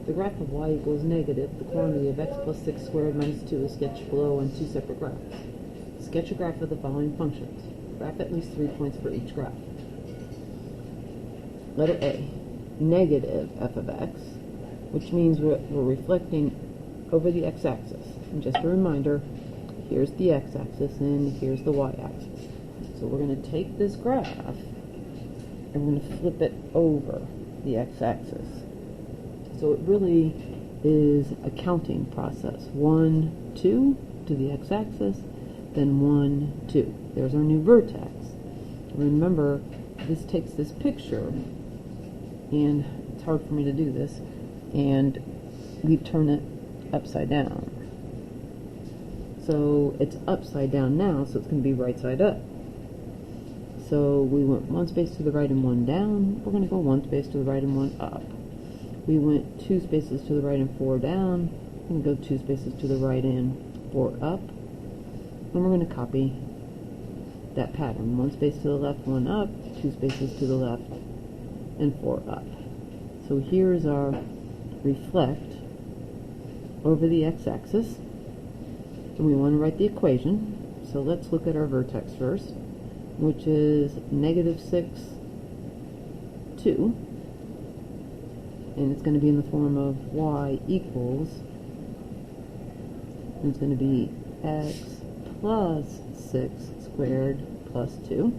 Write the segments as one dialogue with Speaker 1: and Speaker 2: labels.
Speaker 1: The graph of y equals negative. The quantity of x plus 6 squared minus 2 is sketched below on two separate graphs. Sketch a graph of the following functions. Graph at least 3 points for each graph. Letter A, negative f of x, which means we're reflecting over the x-axis. And just a reminder, here's the x-axis and here's the y-axis. So we're going to take this graph and we're going to flip it over the x-axis. So it really is a counting process. 1, 2 to the x-axis, then 1, 2. There's our new vertex. Remember, this takes this picture, and it's hard for me to do this, and we turn it upside down. So it's upside down now, so it's going to be right side up. So we went one space to the right and one down. We're going to go one space to the right and one up. We went 2 spaces to the right and 4 down. We're going to go 2 spaces to the right and 4 up. And we're going to copy that pattern. 1 space to the left, 1 up, 2 spaces to the left, and 4 up. So here's our reflect over the x-axis. And we want to write the equation. So let's look at our vertex first, which is negative 6, 2. And it's going to be in the form of y equals, and it's going to be x plus 6 squared plus 2.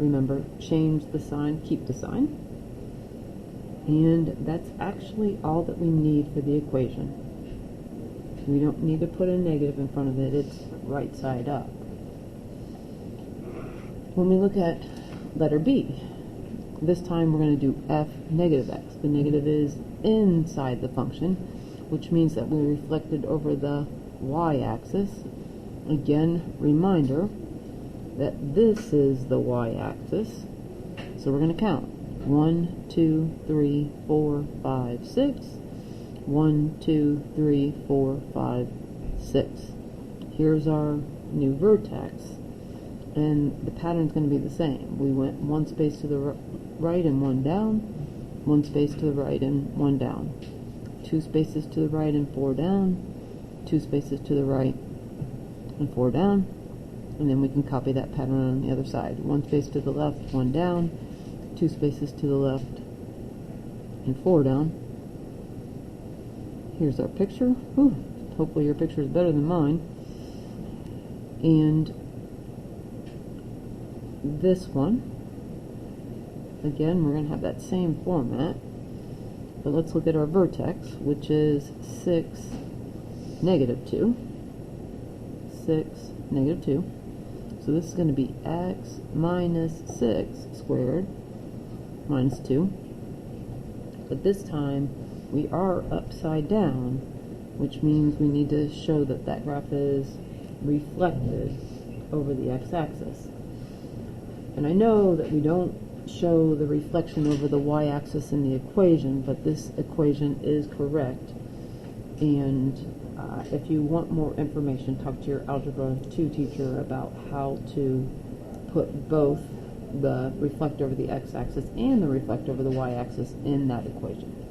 Speaker 1: Remember, change the sign, keep the sign. And that's actually all that we need for the equation. We don't need to put a negative in front of it, it's right side up. When we look at letter B, this time we're going to do f negative x. The negative is inside the function, which means that we reflected over the y-axis. Again, reminder that this is the y-axis. So we're going to count. 1, 2, 3, 4, 5, 6. 1, 2, 3, 4, 5, 6. Here's our new vertex. And the pattern's going to be the same. We went 1 space to the right and 1 down, 1 space to the right and 1 down, 2 spaces to the right and 4 down, 2 spaces to the right and 4 down, and then we can copy that pattern on the other side. 1 space to the left, 1 down, 2 spaces to the left and 4 down. Here's our picture. Whew. Hopefully your picture is better than mine. And this one, again, we're going to have that same format, but let's look at our vertex, which is 6, negative 2. 6, negative 2. So this is going to be x minus 6 squared minus 2. But this time we are upside down, which means we need to show that that graph is reflected over the x-axis. And I know that we don't show the reflection over the y-axis in the equation, but this equation is correct. And if you want more information, talk to your Algebra 2 teacher about how to put both the reflect over the x-axis and the reflect over the y-axis in that equation.